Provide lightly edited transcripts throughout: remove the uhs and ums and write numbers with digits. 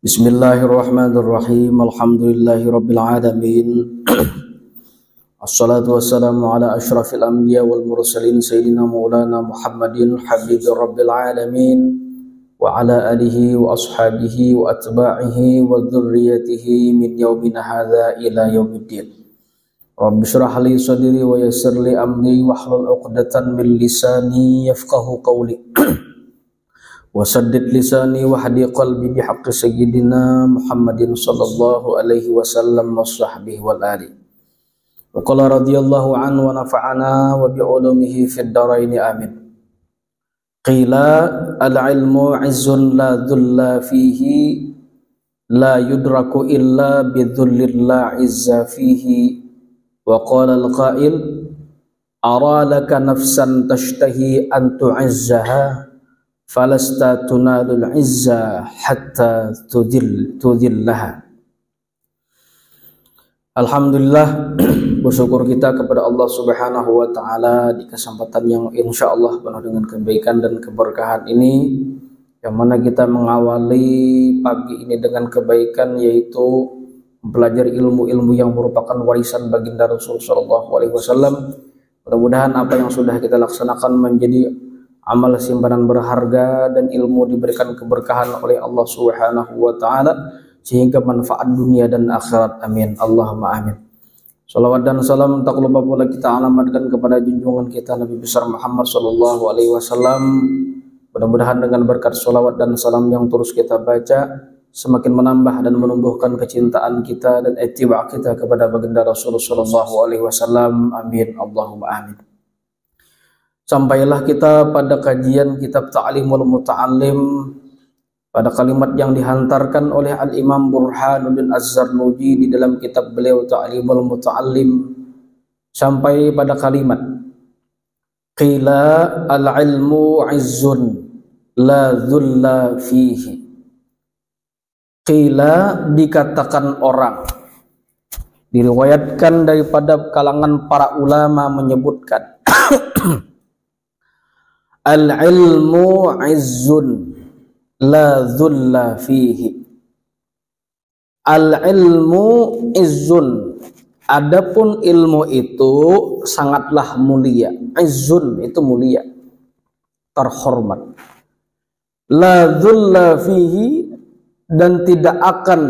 Bismillahirrahmanirrahim. Alhamdulillahirabbil alamin. Assalatu wassalamu ala asyrafil anbiya wal mursalin sayyidina maulana Muhammadin habibir rabbil alamin wa ala alihi wa ashabihi wa atba'ihi wa dzurriyyatihi min yaumina hadza ila yaumiddin. Rabbi shrah li sadri wa yassir li amri wahlul 'uqdatam min lisani yafqahu qawli. Wasaddid lisani wa hadi qalbi bihaqqi sayyidina Muhammadin sallallahu alaihi wasallam wa sahbihi wal ali. Wa qala radhiyallahu anhu wa nafa'ana wa bi'ulumihi fid dharain amin. Qila al-ilmu 'izzun la dhulla fihi la yudraku illa bidhullil la 'izza fihi. Wa qala al-qa'il ara laka nafsan tashtahi an tu'izzaha falasta tunalul izza hatta tudillaha. Alhamdulillah, bersyukur kita kepada Allah Subhanahu wa taala di kesempatan yang insyaallah penuh dengan kebaikan dan keberkahan ini, yang mana kita mengawali pagi ini dengan kebaikan, yaitu mempelajari ilmu-ilmu yang merupakan warisan baginda Rasul sallallahu alaihi wasallam. Mudah-mudahan apa yang sudah kita laksanakan menjadi amal simpanan berharga dan ilmu diberikan keberkahan oleh Allah Subhanahu wa taala sehingga manfaat dunia dan akhirat. Amin. Allahumma amin. Salawat dan salam tak lupa pula kita alamatkan kepada junjungan kita Nabi besar Muhammad sallallahu alaihi wasallam. Mudah-mudahan dengan berkat salawat dan salam yang terus kita baca semakin menambah dan menumbuhkan kecintaan kita dan ittiba' kita kepada baginda Rasul sallallahu alaihi wasallam. Amin. Allahumma amin. Sampailah kita pada kajian kitab Ta'limul Muta'allim, pada kalimat yang dihantarkan oleh Al-Imam Burhanuddin Az-Zarnuji di dalam kitab beliau Ta'limul Muta'allim, sampai pada kalimat qila al-ilmu 'izzun la dhulla fihi. Qila dikatakan orang, diriwayatkan daripada kalangan para ulama menyebutkan al-ilmu 'izzun la dhulla fihi. Al-ilmu 'izzun, adapun ilmu itu sangatlah mulia. 'Izzun itu mulia, terhormat. La dhulla fihi, dan tidak akan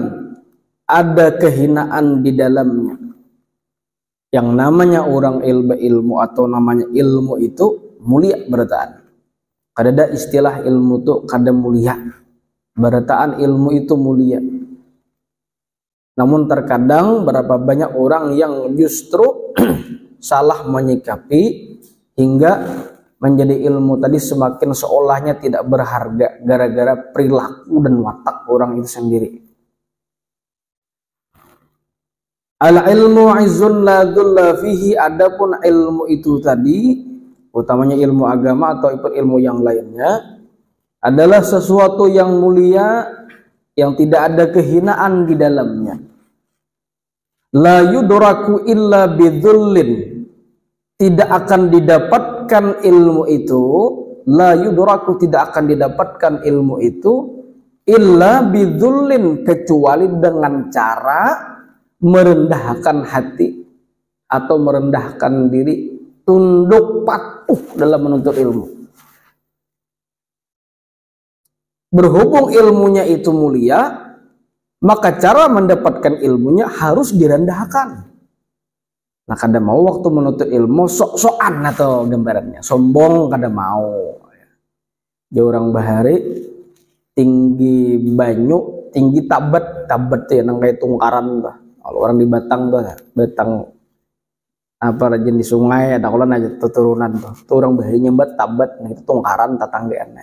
ada kehinaan di dalamnya. Yang namanya orang ilmu atau namanya ilmu itu mulia berataan. Kadada istilah ilmu itu kada mulia, berataan ilmu itu mulia. Namun terkadang berapa banyak orang yang justru salah menyikapi hingga menjadi ilmu tadi semakin seolahnya tidak berharga gara-gara perilaku dan watak orang itu sendiri. Al-ilmu 'izzun la dhulla fihi, adapun ilmu itu tadi, utamanya ilmu agama atau ilmu yang lainnya, adalah sesuatu yang mulia yang tidak ada kehinaan di dalamnya. La yudraku illa bidhullin, tidak akan didapatkan ilmu itu, la yudraku, tidak akan didapatkan ilmu itu illa bidhullin, kecuali dengan cara merendahkan hati atau merendahkan diri, tunduk patuh dalam menuntut ilmu. Berhubung ilmunya itu mulia, maka cara mendapatkan ilmunya harus direndahkan. Nah, kada mau waktu menuntut ilmu sok-sokan atau gambarannya sombong, kada mau. Dia orang bahari tinggi banyu, tinggi tabat ya nang kayak tungkaran tuh. Kalau orang di Batang tuh, Batang apa rajin di sungai ada kolan aja turunan tuh orang bahari nyembat tabat, nah itu tungkaran tatanggaan.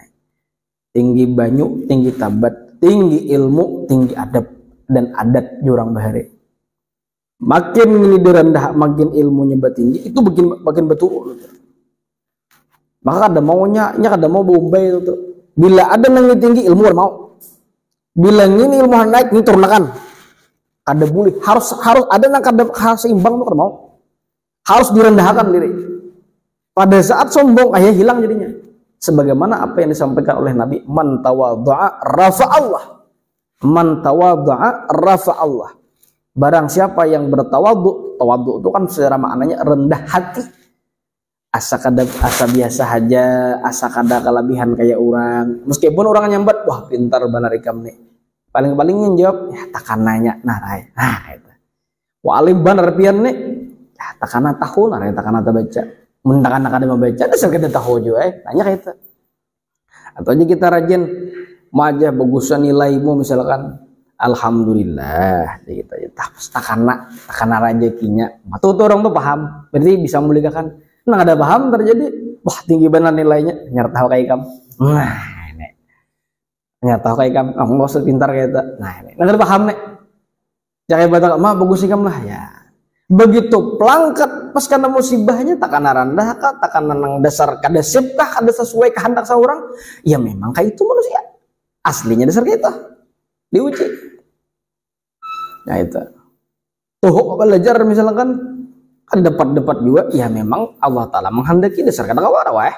Tinggi banyu, tinggi tabat, tinggi ilmu, tinggi adab dan adat di orang bahari. Makin ini direndah, makin ilmunya tinggi, itu makin betul. Maka ada maunya, ada mau Bombay itu tuh. Bila ada yang tinggi ilmu ada mau. Bila ini ilmu naik, ini turunkan. Kada boleh, harus ada yang kada seimbang tuh kada mau. Harus direndahkan diri. Pada saat sombong, hilang jadinya. Sebagaimana apa yang disampaikan oleh Nabi, man tawadha'a rafa'allah. Man tawaddu'a rafa Allah. Barang siapa yang bertawadhu, tawadhu itu kan secara maknanya rendah hati. Asa biasa aja, asa kada kelebihan kayak orang. Meskipun orang nyambat, wah pintar benar ikam nih. Paling-paling jawab, ya takkan nanya, itu. Wah alim benar pian nih, ya takkan tahu, takkan baca. Mentakkan kada membaca, dasar kita tahu juga, nanya kayak itu. Atau aja kita rajin, majah bagusan nilaimu misalkan, alhamdulillah, gitu. Takkan rezekinya. Tuh orang tuh paham, berarti bisa memulihkan. Nah ada paham terjadi, wah tinggi benar nilainya, nyerta kayak kamu. Nah ini, nyerta kayak kamu, kamu nggak usah pintar kayak itu. Nah ini, nggak paham nih. Jangan batal, mah bagus sih kamu lah ya. Begitu pelangkat pas karena musibahnya takkan rendah kah, takkan nang dasar kada sip kah, kada sesuai kehendak seorang. Ya memang kayak itu manusia. Aslinya dasar kayak itu. Diuji. Nah itu. Tuh belajar misalkan. Kan dapat juga, ya memang Allah Ta'ala menghendaki dasar kata kawara wah.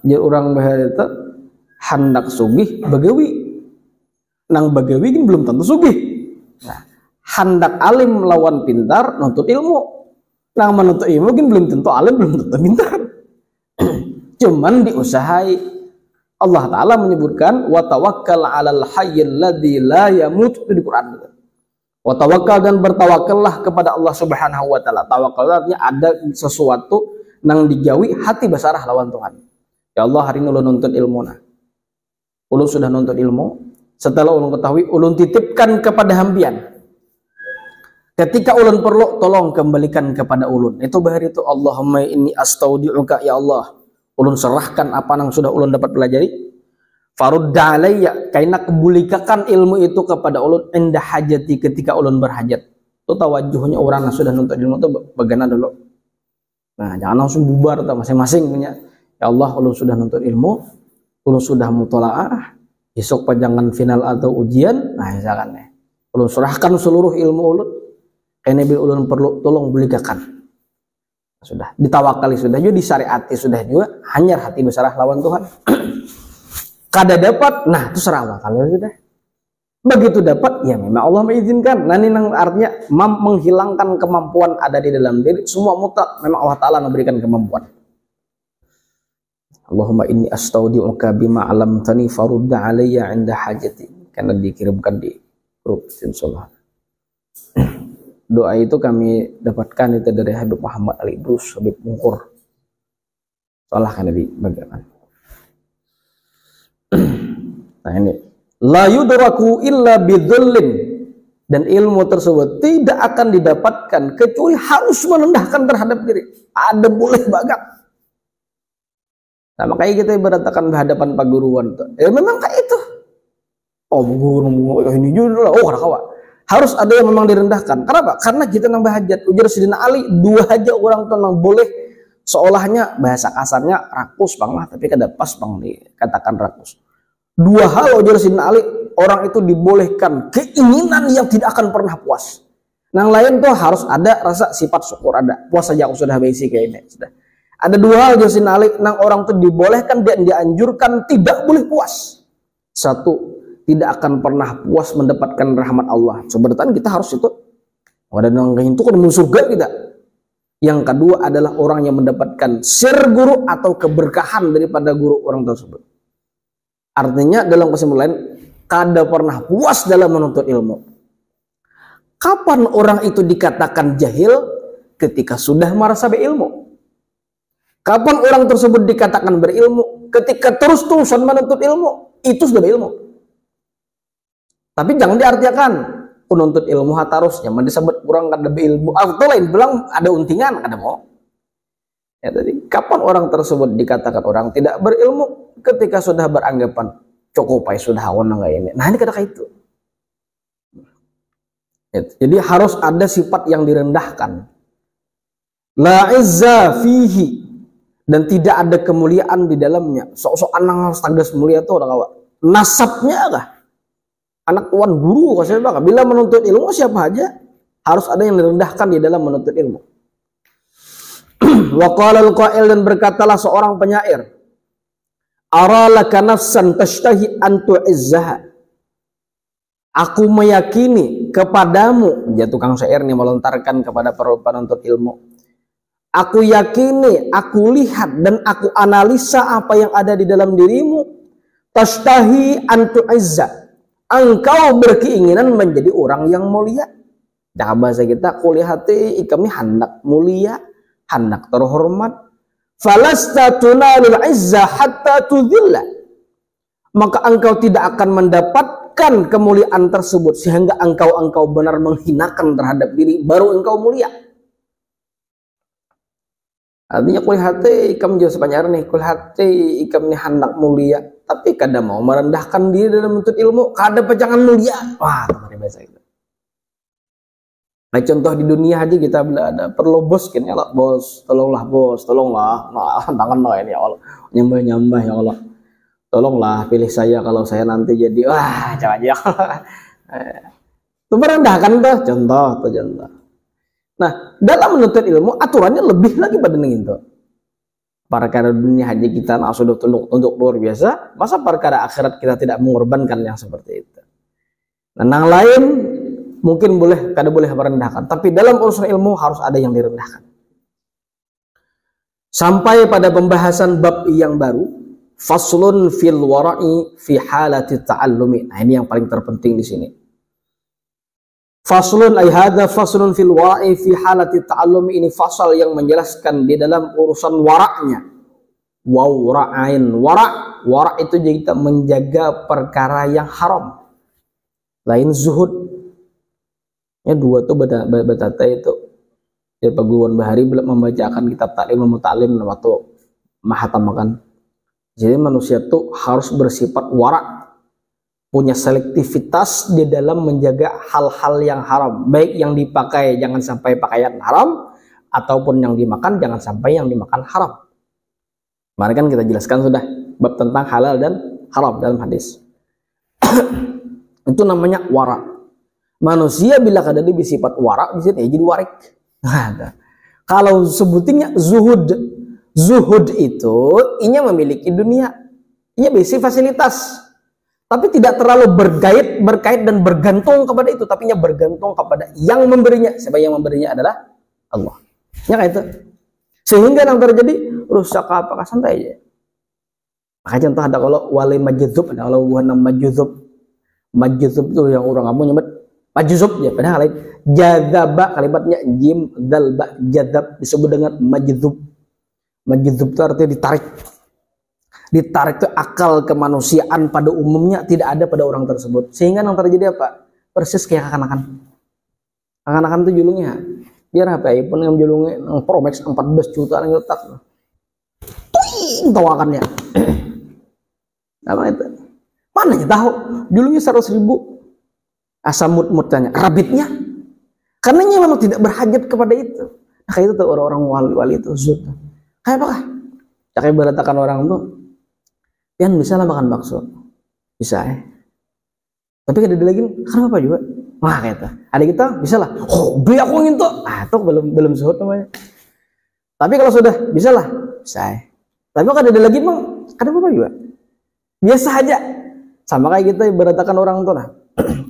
Jadi orang bahaya itu hendak sugih bagawi, nang bagawi kan belum tentu sugih. Nah, hendak alim lawan pintar nuntut ilmu, nang menuntut ilmu kan belum tentu alim, belum tentu pintar. Cuman diusahai. Allah Ta'ala menyebutkan wa tawakkal 'alal hayyil ladzi la yamut di Quran. Wa tawakkal dan bertawakallah kepada Allah Subhanahu wa taala. Tawakal artinya ada sesuatu nang digawi hati basarah lawan Tuhan. Ya Allah, hari ini ulun nuntut ilmu nah. Ulun sudah nuntut ilmu, setelah ulun ketahui ulun titipkan kepada hambian. Ketika ulun perlu tolong kembalikan kepada ulun. Itu bahari itu Allahumma inni astaudi'uka ya Allah. Ulun serahkan apa yang sudah ulun dapat pelajari. Farudda alayya, kaina kebulikakan ilmu itu kepada ulun indah hajati ketika ulun berhajat. Itu tawajuhnya orang yang sudah nuntut ilmu itu bagaimana dulu. Nah, jangan langsung bubar atau masing-masing punya. Ya Allah, ulun sudah nuntut ilmu, ulun sudah mutolaah, besok pajangan final atau ujian. Nah, misalkan nih, ulun serahkan seluruh ilmu ulun. Kaina bil ulun perlu tolong bulikakan. Sudah ditawakali sudah juga, disyariati sudah juga, hanyar hati besar lawan Tuhan. Kada dapat, nah itu serah kalau sudah. Begitu dapat, ya memang Allah mengizinkan. Nah ini artinya menghilangkan kemampuan ada di dalam diri. Semua mutlak, memang Allah Ta'ala memberikan kemampuan. Allahumma inni astaudi'uka bima alamtani farudda alayya inda hajati. Karena dikirimkan di grup insyaallah. Doa itu kami dapatkan itu dari Habib Muhammad Ali Idrus, Habib Mungkur. Salah kan di bagian. Nah ini la yudraku illa bidzullin, dan ilmu tersebut tidak akan didapatkan kecuali harus merendahkan terhadap diri. Ada boleh bagat. Nah makanya kita beratakan berhadapan Pak Guruan tuh. Ya memang kayak itu. Oh guru ini juga kawa. Harus ada yang memang direndahkan. Kenapa? Karena kita nambah hajat. Ujar Sidina Ali, dua aja orang tuh nang boleh seolahnya bahasa kasarnya rakus bang lah, tapi kada pas bang dikatakan rakus. Dua hal ujar Sidina Ali, orang itu dibolehkan keinginan yang tidak akan pernah puas. Yang lain tuh harus ada rasa sifat syukur ada. Puas saja aku sudah basic kayak ini sudah. Ada dua hal ujar Sidina Ali, nang orang itu dibolehkan dan dianjurkan tidak boleh puas. Satu, tidak akan pernah puas mendapatkan rahmat Allah. Sebenarnya kita harus itu. Ada nang itu kan surga kita. Yang kedua adalah orang yang mendapatkan sir guru atau keberkahan daripada guru orang tersebut. Artinya dalam kesimpulan, kada pernah puas dalam menuntut ilmu. Kapan orang itu dikatakan jahil? Ketika sudah merasa berilmu. Kapan orang tersebut dikatakan berilmu? Ketika terus-terusan menuntut ilmu, itu sudah berilmu. Tapi jangan diartikan penuntut ilmu hatarus, yang disebut kurang kada berilmu. Atau lain bilang ada untingan, kada mau. Ya, tadi kapan orang tersebut dikatakan orang tidak berilmu? Ketika sudah beranggapan cukup sudah hawan enggak ini. Nah ini kata itu. Jadi harus ada sifat yang direndahkan. La izza fihi, dan tidak ada kemuliaan di dalamnya. Sok-sok anak harus tagas mulia tuh orang awak. Nasabnya kah? Anak tuan guru kasih baka. Bila menuntut ilmu siapa aja harus ada yang direndahkan di dalam menuntut ilmu. Wa qala al-qail, dan berkatalah seorang penyair, aralaka nafsan tashtahi an tu'izzaha. Aku meyakini kepadamu, dia tukang syair nih melontarkan kepada para penuntut ilmu. Aku yakini, aku lihat dan aku analisa apa yang ada di dalam dirimu. Tashtahi an tu'izza. Engkau berkeinginan menjadi orang yang mulia. Dalam bahasa kita, kulihati kami hendak mulia, hendak terhormat. Falasta tunalul izza hatta tudhilla. Maka engkau tidak akan mendapatkan kemuliaan tersebut sehingga engkau benar menghinakan terhadap diri, baru engkau mulia. Artinya kulihati ikam jauh sepanjang nih, kulihati ikam ini hendak mulia, tapi kadang mau merendahkan diri dalam menuntut ilmu, kadang jangan mulia. Wah, teman bahasa itu. Nah, contoh di dunia aja kita ada perlu bos kan ya Allah, bos, tolonglah, nah tangan no ini ya Allah, nyambah ya Allah, tolonglah pilih saya kalau saya nanti jadi jangan ya Allah. Itu merendahkan tuh contoh. Nah, dalam menuntut ilmu aturannya lebih lagi pada itu. Perkara dunia haji kita sudah tunduk luar biasa, masa perkara akhirat kita tidak mengorbankan yang seperti itu. Nah, yang lain mungkin kada boleh merendahkan, tapi dalam urusan ilmu harus ada yang direndahkan. Sampai pada pembahasan bab yang baru, faslun fil wara'i fi halati ta'allumi. Nah, ini yang paling terpenting di sini. Faslun ay hadza faslun fil wara'i fi halati ta'allumi, ini fasal yang menjelaskan di dalam urusan waraknya. Wara'ain, wara' itu kita menjaga perkara yang haram. Lain zuhud. Ya dua tuh betata itu ya Paguwan Bahari membacakan kitab taklim mutalim waktu mahatamakan. Jadi manusia tuh harus bersifat warak, punya selektivitas di dalam menjaga hal-hal yang haram, baik yang dipakai jangan sampai pakaian haram, ataupun yang dimakan jangan sampai yang dimakan haram. Kemarin kan kita jelaskan sudah bab tentang halal dan haram dalam hadis. Itu namanya warak. Manusia bila kada dia bersifat warak bisa jadi warik. Nah, kalau sebutinnya zuhud itu inya memiliki dunia, inya besi fasilitas, tapi tidak terlalu berkait dan bergantung kepada itu, tapi inya bergantung kepada yang memberinya. Siapa yang memberinya adalah Allah. Ya kayak itu. Sehingga yang terjadi rusak apakah santai aja. Maka contoh ada kalau wali majdzub, ada kalau buah nama majdzub itu yang orang kamu nyebut majzub ya, padahal lain jadzaba kalimatnya jim dal ba jadzab disebut dengan majzub. Majzub itu artinya ditarik itu akal kemanusiaan pada umumnya tidak ada pada orang tersebut, sehingga yang terjadi apa? Persis kayak kekanakan itu julungnya biar apa iPhone yang julungnya Pro Max 14 juta yang letak tawakannya apa itu mana ya tahu julungnya 100.000 asam mut-mutnya, rabitnya, karena dia memang tidak berhajat kepada itu. Nah, kayak itu tuh orang-orang wali itu zuhud. Kayak apakah? Kayak beratakan orang tuh, yang bisa lah makan bakso, bisa Tapi kada ada lagi, kenapa juga? Wah kayak itu. Ada kita bisa lah. Beli aku gitu. Itu belum zuhud namanya. Tapi kalau sudah bisa lah, bisa. Tapi kada ada lagi bang, kada apa juga. Biasa aja. Sama kayak kita beratakan orang tuh nah.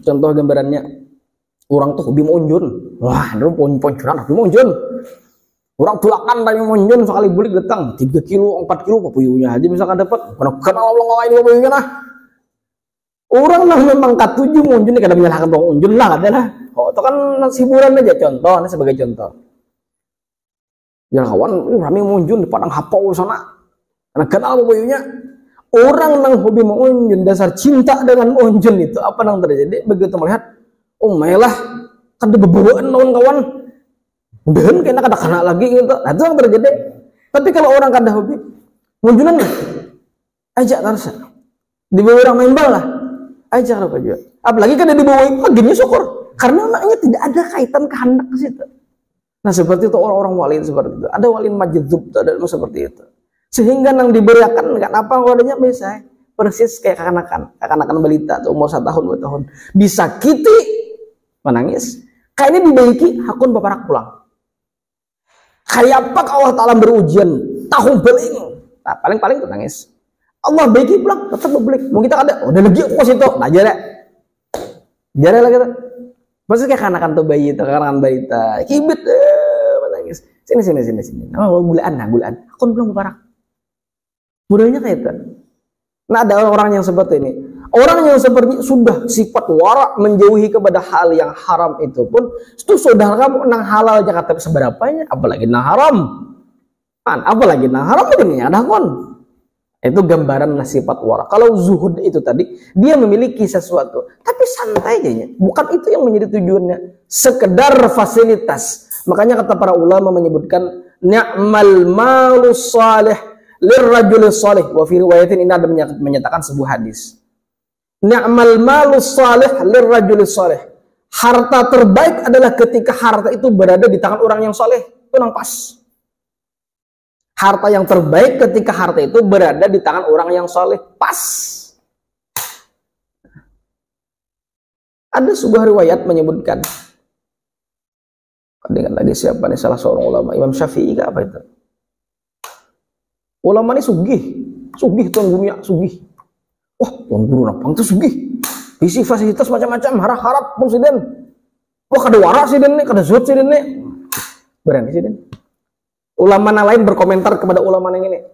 Contoh gambarannya orang tuh hobi monjun. Wah, dulu poncuran hobi monjun. Orang tulakan tapi monjun sekali bulik datang 3 kilo, 4 kilo papuyunya aja misalkan dapat. Kenal Allah ngawain papuyunya nah. Orang lah memang katuju monjun kada menyalahkan bang monjun lah ada lah. Oh, itu kan hiburan aja contoh, ini sebagai contoh. Ya kawan, rame monjun di padang hapau sana. Karena kenal papuyunya. Orang yang hobi mengunjun dasar cinta dengan unjun itu apa yang terjadi begitu melihat melah kada bebawaan kawan-kawan dan kena kada kena lagi gitu. Nah, itu yang terjadi. Tapi kalau orang kada hobi unjunan ajak terus dibawa orang main bola ajak apa juga. Apalagi kada dibawa paginya syukur karena maknya tidak ada kaitan kehendak ke situ. Nah, seperti itu orang-orang wali seperti itu. Ada wali majdzub ada seperti itu. Sehingga yang diberikan nggak apa kodenya bisa persis kayak kekanakan balita tuh umur 1 tahun 2 tahun disakiti menangis kayak ini dibaiki hakun baparak pulang kayak apa Allah Ta'ala berujian tahu beling nah, paling tuh nangis Allah baiki pulang tetap belik. Mau kita ada, udah lagi aku kasih tau, nah jare lah kita. Pasti kayak kanakan tuh bayi itu, kanakan bayi itu, kibit, menangis. Sini. Nah, gulaan. Aku bilang mubarak. Modelnya kayak itu. Nah, ada orang yang seperti ini. Orang yang seperti sudah sifat wara menjauhi kepada hal yang haram itu pun itu saudara kamu nang halal Jakarta seberapanya, apalagi nang haram. Apalagi nang haram begini ada kon. Itu gambaran sifat wara. Kalau zuhud itu tadi dia memiliki sesuatu, tapi santai aja. Bukan itu yang menjadi tujuannya. Sekedar fasilitas. Makanya kata para ulama menyebutkan ni'mal malus salih lirrajul salih. Wa fi riwayatin ini ada menyatakan sebuah hadis. Ni'mal malus salih lirrajul salih. Harta terbaik adalah ketika harta itu berada di tangan orang yang saleh. Itu nang pas. Harta yang terbaik ketika harta itu berada di tangan orang yang saleh. Pas. Ada sebuah riwayat menyebutkan. Dengan lagi siapa nih salah seorang ulama, Imam Syafi'i apa itu? Ulama ini sugih tuan dunia, sugih. Wah, tuan guru napang itu sugih. Isi fasilitas macam-macam, harap presiden. Wah, kada waras sih nih, kada zuhud sih nih. Berani sih den. Ulama lain berkomentar kepada ulama yang ini.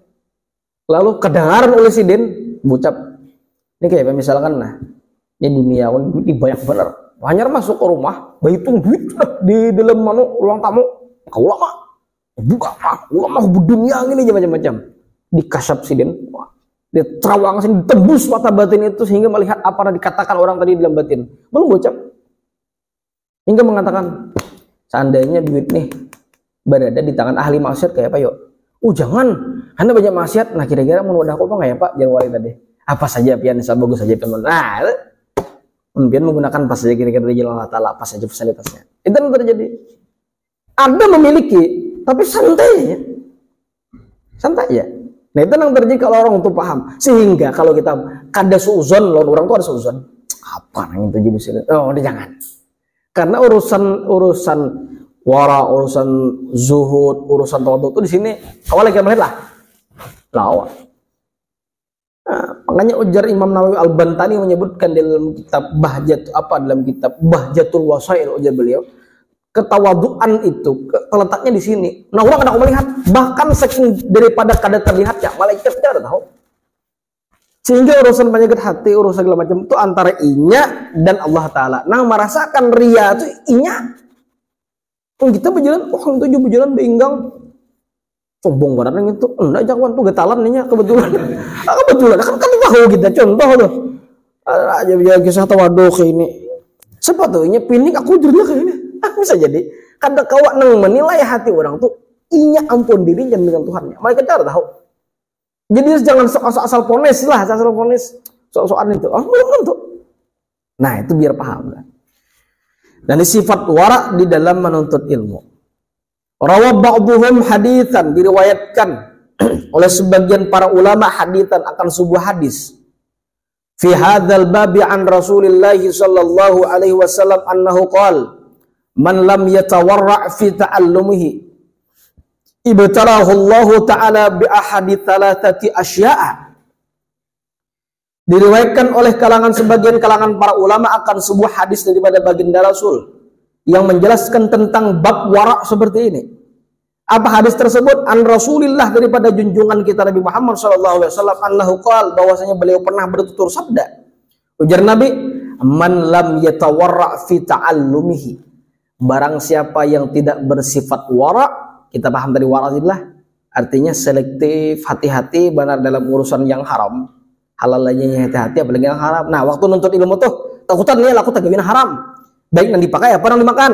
Lalu kedengaran oleh si den bucap. Ini kayak misalkan nah, ini dunia ini banyak benar. Hanya masuk ke rumah, bahitung duit di dalam ruang tamu. Kau ulama dunia ini macam-macam. Dikasap si den. Dia terawang sini tembus mata batin itu sehingga melihat apa yang dikatakan orang tadi dalam batin. Belum bocap. Hingga mengatakan, seandainya duit nih berada di tangan ahli maksiat kayak apa yuk? Jangan, Anda banyak maksiat. Nah kira-kira mau wadah apa nggak ya Pak Jarwali tadi? Apa saja pian bagus saja pian. Nah, pian menggunakan apa saja kira-kira dari Allah Taala, apa saja fasilitasnya. Itu yang terjadi. Ada memiliki, tapi santai ya. Nah itu yang terjadi kalau orang itu paham. Sehingga kalau kita kada suuzon, loh orang tuh ada suuzon. Apa yang itu jadi? Udah jangan. Karena urusan wara, urusan zuhud, urusan tawadhu itu di sini awalnya kita melihat lah. Lawan. Nah, makanya ujar Imam Nawawi Al-Bantani menyebutkan dalam kitab Bahjatul Wasail ujar beliau, ketawaduan itu letaknya di sini. Nah, orang kadang melihat bahkan saking daripada kada terlihat ya, malaikat tidak ada tahu. Sehingga urusan penyakit hati, urusan segala macam itu antara inya dan Allah Taala. Nah, merasakan ria itu inya. Kita berjalan, itu berjalan beinggang. Sombong barang itu, enggak jangan tuh getalan nih kebetulan. Kebetulan kan tahu kita contoh tuh. Aja biar kisah tawadhu kayak ini. Sepatunya pinik aku jadinya kayak ini. Bisa jadi kada kawa nang menilai hati orang tuh inya ampun diri dan dengan Tuhannya. Mereka tidak tahu. Jadi jangan asal pones lah, asal pones soal itu. Belum tentu. Nah, itu biar paham lah. Dan sifat wara di dalam menuntut ilmu. Rawa ba'dhum haditsan, diriwayatkan oleh sebagian para ulama haditsan akan sebuah hadis. Fi hadzal babi an Rasulillah sallallahu alaihi wasallam annahu qala man lam yatawarra' fi ta'allumihi ibtalahu Allah taala bi ahadi thalathati asya'a. Diriwayatkan oleh sebagian kalangan para ulama akan sebuah hadis daripada baginda Rasul yang menjelaskan tentang bab wara' seperti ini. Apa hadis tersebut? An Rasulillah, daripada junjungan kita Nabi Muhammad SAW, annahu qala, bahwasanya beliau pernah bertutur sabda. Ujar Nabi, man lam yatawarra' fi ta'allumihi, barang siapa yang tidak bersifat wara', kita paham dari wara' adalah artinya selektif, hati-hati benar dalam urusan yang haram. Halal aja hati-hati apalagi yang haram. Nah, waktu nuntut ilmu tuh takutan nih laku tagawin haram. Baik yang dipakai apa yang dimakan.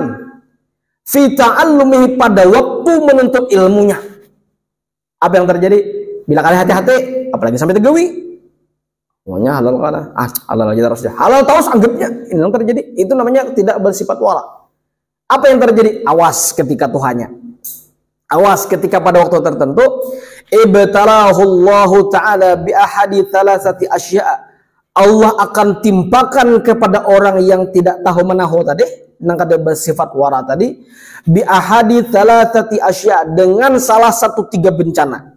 Fi ta'allumihi, pada waktu menuntut ilmunya. Apa yang terjadi? Bila kali hati-hati, apalagi sampai tegawi. Semuanya halal kana. Halal aja terus. Halal terus anggapnya. Ini yang terjadi. Itu namanya tidak bersifat wara. Apa yang terjadi? Awas ketika Tuhannya. Awas ketika pada waktu tertentu ibtalahu Allah taala bi ahadi thalathati asya'a. Allah akan timpakan kepada orang yang tidak tahu menahu tadi, yang kada bersifat wara tadi, bi ahadi thalathati asya', dengan salah satu 3 bencana.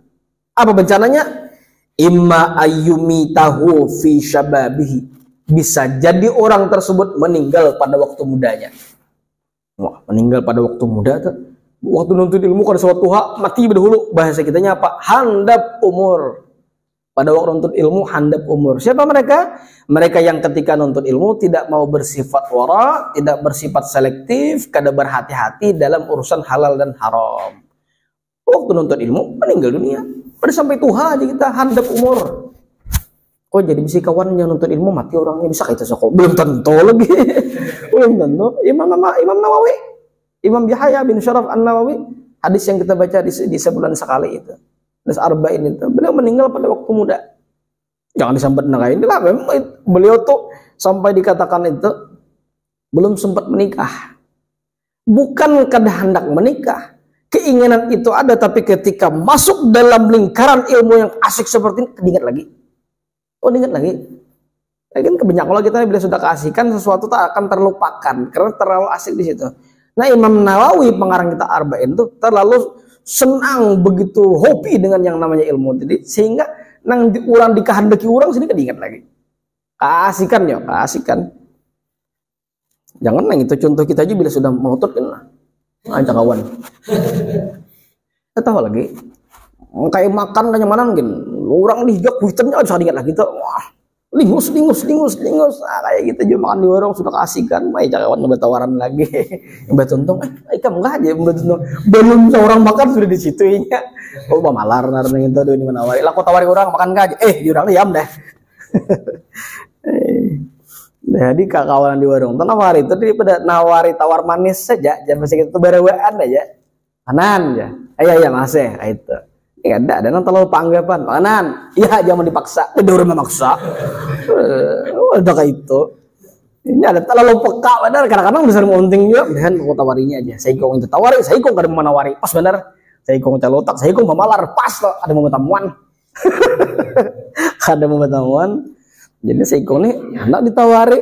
Apa bencananya? imma ayyumitahu fi syababihi, bisa jadi orang tersebut meninggal pada waktu mudanya. Wah, meninggal pada waktu muda tuh. Waktu nuntut ilmu kada sholat duha, mati dahulu. Bahasa kitanya apa? Handap umur. Pada waktu nuntut ilmu handap umur. Siapa mereka? Mereka yang ketika nuntut ilmu tidak mau bersifat wara, tidak bersifat selektif, kada berhati-hati dalam urusan halal dan haram. Waktu nuntut ilmu meninggal dunia. Pada sampai tuha aja kita handap umur. Kok jadi bisa kawan yang nuntut ilmu mati orangnya bisa kita sokok? Belum tentu lagi. Belum tentu. Imam Nawawi, Imam Yahya bin Syaraf An-Nawawi, hadis yang kita baca di sebulan sekali itu, hadis arba'in itu, beliau meninggal pada waktu muda. Jangan disambat nakain lah. Beliau tuh sampai dikatakan itu belum sempat menikah. Bukan kada hendak menikah, keinginan itu ada, tapi ketika masuk dalam lingkaran ilmu yang asik seperti ini, diingat lagi. Oh, diingat lagi. Lagian kebanyakan kalau kita bila sudah keasikan sesuatu tak akan terlupakan karena terlalu asik di situ. Nah, Imam Nawawi pengarang kita Arba'in itu terlalu senang, begitu hobi dengan yang namanya ilmu tadi, sehingga nang diurang dikehendaki orang sini kan diingat lagi. Keasikan ya, keasikan. Jangan nang itu contoh kita aja bila sudah menutup kan lah. Ajak kawan. Tahu lagi. Kayak makan kanya mana mungkin. Orang dihigap buitannya bisa diingat lagi tuh. Wah. Lingus. Nah, kayak gitu aja makan di warung sudah keasikan. Mai kawan ngebet tawaran lagi. Ngebet untung, ikam enggak aja ngebet untung. Belum seorang makan sudah di situnya. Oh, malar nar nang itu di mana nawari. Lah kok tawari orang makan enggak aja. Jurang diam dah. Jadi kawan di warung tuh nawari itu daripada nawari tawar manis saja, jangan masih gitu berewaan aja. Kanan ya. Iya masih itu. Ya ada nang terlalu panggapan. Kanan. Iya jangan dipaksa. Udah memaksa. Udah kayak itu. Ini ada terlalu peka benar, kadang-kadang besar monting juga. Dan mau tawarinya aja. Saya kong itu tawari, saya kong kada mau nawari. Pas benar. Saya kong calotak, saya kong memalar pas loh. Ada mau tamuan. Ada mau tamuan. Jadi saya kong nih anak ditawari,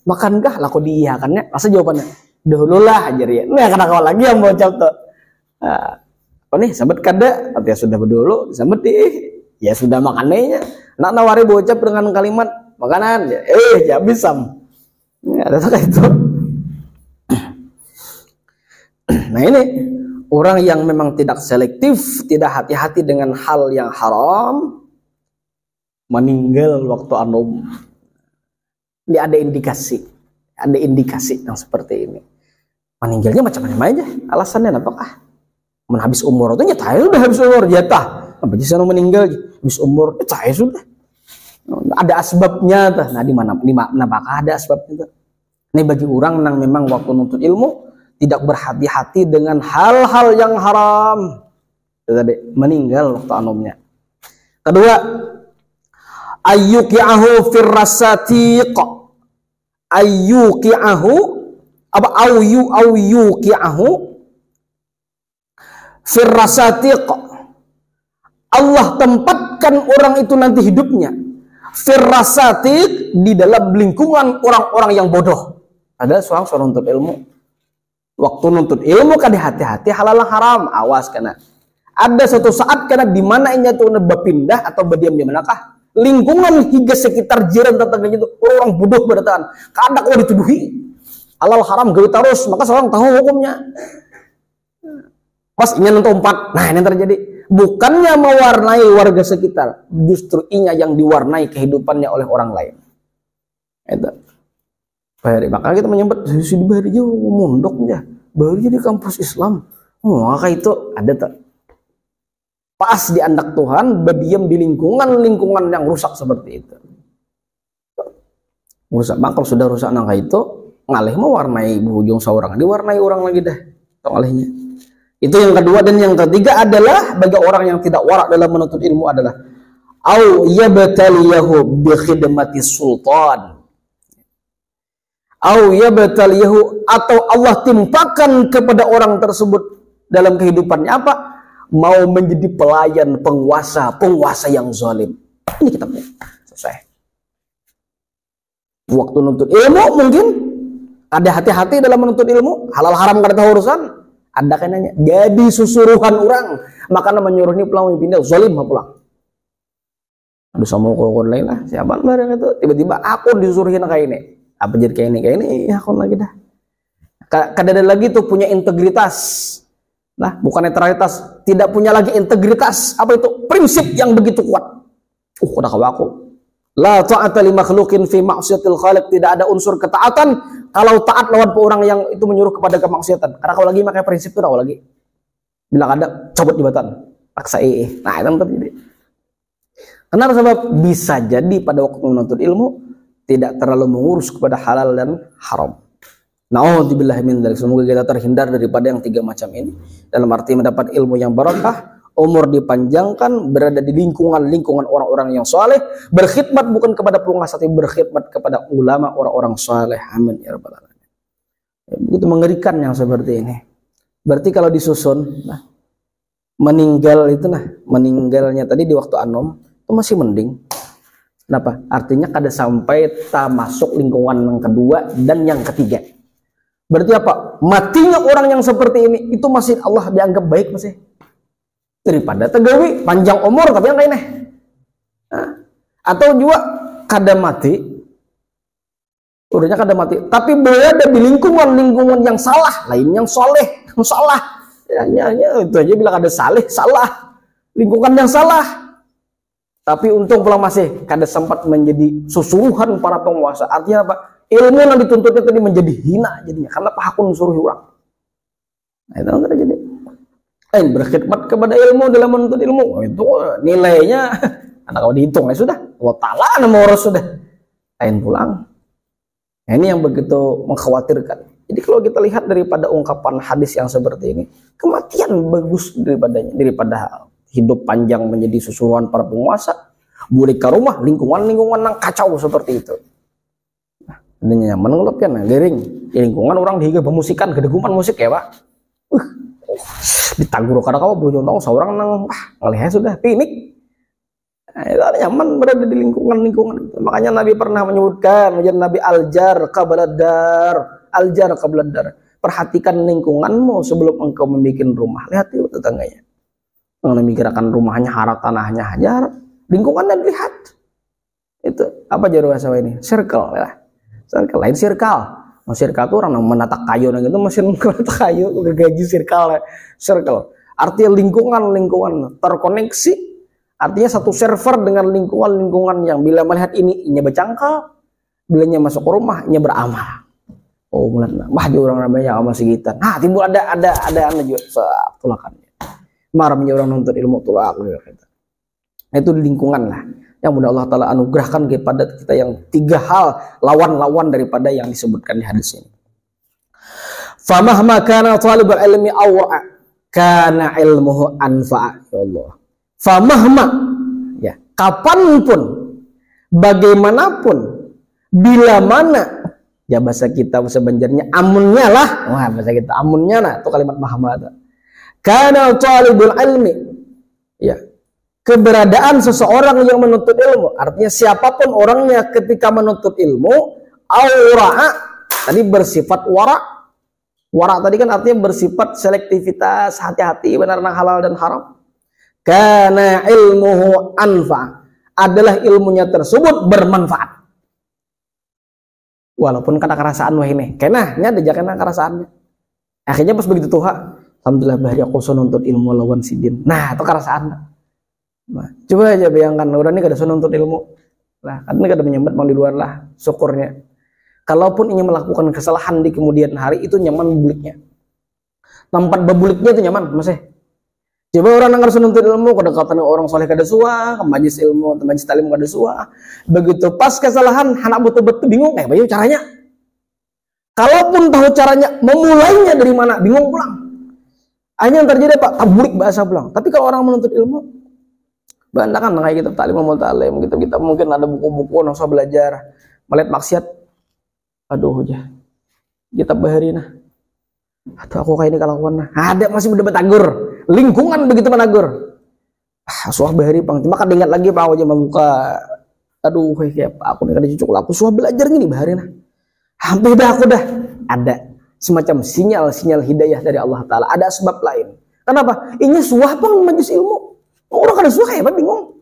makankah? Lah kok diiyakannya? Masa jawabannya dahulu lah aja ya. Nah, kadang-kadang lagi yang mau jawab tuh. Oh nih sambat kada, artinya sudah berdulu, sambat ya sudah makannya. Nak nawari bocap dengan kalimat makanan, ya bisam. Ya, ada kayak itu. Nah ini orang yang memang tidak selektif, tidak hati-hati dengan hal yang haram, meninggal waktu anum. Ini ada indikasi yang seperti ini. Meninggalnya macam-macam aja, alasannya apakah? Habis umur itu nyata sudah habis umur jatah apa sih orang meninggal habis umur nyata sudah ada asbabnya tuh. Nah di mana apakah ada asbabnya tuh? Ini bagi orang yang memang waktu nuntut ilmu tidak berhati-hati dengan hal-hal yang haram itu tadi meninggal waktu anumnya. Kedua, ayyuqi'ahu firrasatiq, ayyuqi'ahu apa ayyuqi'ahu firrasatiq, Allah tempatkan orang itu nanti hidupnya firrasatiq di dalam lingkungan orang-orang yang bodoh. Ada seorang nuntut ilmu, waktu nuntut ilmu kan hati-hati halal haram, awas karena ada suatu saat karena di mana inya tuh berpindah atau berdiam di manakah lingkungan hingga sekitar jiran tetangganya itu orang bodoh berdatan, kadang kalau dituduhi halal haram gawe terus, maka seorang tahu hukumnya. Pas ingin untuk empat, nah ini terjadi. Bukannya mewarnai warga sekitar, justru inya yang diwarnai kehidupannya oleh orang lain. Itu. Maka kita menyebut sudah baru jauh mondoknya, baru di kampus Islam. Maka itu ada tak? Pas di andak Tuhan, berdiam di lingkungan yang rusak seperti itu. Rusak, bang kalau sudah rusak nangka itu, ngalih mewarnai bujung seorang, diwarnai orang lagi dah, ngalihnya. Itu yang kedua. Dan yang ketiga adalah bagi orang yang tidak warak dalam menuntut ilmu adalah au yabtaliyahu bi khidmati sultan, au yabtaliyahu atau Allah timpakan kepada orang tersebut dalam kehidupannya apa? Mau menjadi pelayan penguasa yang zalim. Ini kitabnya selesai. Waktu menuntut ilmu mungkin ada hati-hati dalam menuntut ilmu, halal haram kada tahu urusan. Ada kenanya jadi susuruhan orang, maka menyuruh ini pulang pindah zalim pulang. Aduh sama kokon lain lah, siapa barang itu tiba-tiba akun disuruhin kayak ini. Apa jadi kayak ini akun lagi dah. Kadang lagi tuh punya integritas. Nah, bukan netralitas, tidak punya lagi integritas. Apa itu? Prinsip yang begitu kuat. Udah aku. La ta'ata li makhluqin fi ma'siyatil khaliq, tidak ada unsur ketaatan kalau taat lawan orang yang itu menyuruh kepada kemaksiatan. Karena kalau lagi pakai prinsip itu kalau lagi bilang ada copot jabatan, paksa Nah, itu terjadi. Kenapa? Sebab bisa jadi pada waktu menuntut ilmu tidak terlalu mengurus kepada halal dan haram. Na'udzubillah min dzalik. Semoga kita terhindar daripada yang 3 macam ini. Dalam arti mendapat ilmu yang barakah, umur dipanjangkan, berada di lingkungan orang-orang yang saleh, berkhidmat bukan kepada penguasa tapi berkhidmat kepada ulama orang-orang saleh. Amin ya rabbal alamin. Begitu mengerikan yang seperti ini. Berarti kalau disusun, meninggalnya tadi di waktu anom itu masih mending. Kenapa? Artinya kada sampai tak masuk lingkungan yang kedua dan yang ketiga. Berarti apa? Matinya orang yang seperti ini itu masih Allah dianggap baik masih. Daripada tegawi panjang umur tapi yang lainnya. Atau juga kada mati. Urutnya kada mati, tapi berada di lingkungan yang salah, lain yang soleh, yang salah. Ya, itu aja bilang ada saleh, salah. Lingkungan yang salah. Tapi untung pulang masih kada sempat menjadi susuruhan para penguasa. Artinya apa? Ilmu yang dituntutnya tadi menjadi hina jadinya karena pahakun suruh orang. Nah, itu yang terjadi. Berkhidmat kepada ilmu dalam menuntut ilmu, itu nilainya anak kau dihitung ya sudah. Allah Ta'ala nama orang sudah. Lain pulang. Nah, ini yang begitu mengkhawatirkan. Jadi kalau kita lihat daripada ungkapan hadis yang seperti ini, kematian bagus daripada hidup panjang menjadi susuruhan para penguasa. Boleh ke rumah lingkungan yang kacau seperti itu. Adanya nyaman ngelopkan liring di lingkungan orang dihiga bermusikan kedeguman musik ya pak. Ditanggur karena kau belum tahu seorang nang ngelihat sudah piknik. Nah, itu nyaman berada di lingkungan. Makanya Nabi pernah menyebutkan Nabi aljar qabladar. Perhatikan lingkunganmu sebelum engkau membuat rumah. Lihat itu tetangganya. Kalau memikirkan rumahnya harap tanahnya hajar, lingkungannya dilihat. Itu apa jarum bahasa ini? Circle ya. Circle lain circle. Mau circle itu orang yang menata kayu gitu, mesin menata kayu gaji circle. Artinya lingkungan terkoneksi. Artinya satu server dengan lingkungan yang bila melihat ini bercangkal, bilanya masuk ke rumah, beramal. Oh, mulai orang namanya amal segitan. Nah, timbul ada anak juga tulakannya. Marahnya orang nuntut ilmu tulak. Itu di lingkungan lah. Yang mudah Allah Ta'ala anugerahkan kepada kita yang 3 hal lawan-lawan daripada yang disebutkan di hadis ini. Famahma kana talibul ilmi awra'a kana ilmuhu anfa'a. Ya Allah. Famahma, ya, kapanpun, bagaimanapun, bila mana, ya bahasa kita sebenarnya amunnya lah. Wah, bahasa kita amunnya lah. Itu kalimat mahmad. Kana talibul ilmi, ya, keberadaan seseorang yang menuntut ilmu, artinya siapapun orangnya ketika menuntut ilmu, aura'a tadi bersifat wara tadi kan artinya bersifat selektivitas, hati-hati benar nang halal dan haram. Kana ilmuhu anfa, adalah ilmunya tersebut bermanfaat. Walaupun kena kerasaan wah ini, kenahnya ada jangan kerasaannya. Akhirnya pas begitu tuha, alhamdulillah bahari aku nuntut ilmu lawan sidin. Nah, itu kerasaan. Nah, coba aja bayangkan orang ini kada nuntut ilmu. Lah, kan kada menyambat mau di luar lah syukurnya. Kalaupun ingin melakukan kesalahan di kemudian hari itu nyaman buliknya. Tempat bebuliknya itu nyaman, masih. Coba orang yang harus nuntut ilmu, kedekatan orang soleh kada suah, ke majlis ilmu, ke majlis talim kada suah. Begitu pas kesalahan, anak betul-betul bingung, bayu caranya. Kalaupun tahu caranya, memulainya dari mana, bingung pulang. Hanya yang terjadi pak, tabulik bahasa pulang. Tapi kalau orang menuntut ilmu, bantakan kayak kita talim mau talim, gitu kita mungkin ada buku-buku yang usah belajar, melihat maksiat, aduh ya, kita bahari nah. Aduh aku kayak ini kalakuan nah. Ada masih udah betagur. Lingkungan begitu menagur. Suah bahari pang. Cuma kan ingat lagi pak aja membuka. Aduh kayak aku nih kada cucuk aku suah belajar gini bahari nah. Hampir dah aku dah. Ada semacam sinyal hidayah dari Allah Ta'ala. Ada sebab lain. Kenapa? Ini suah pang majlis ilmu. Orang kada suah ya bingung.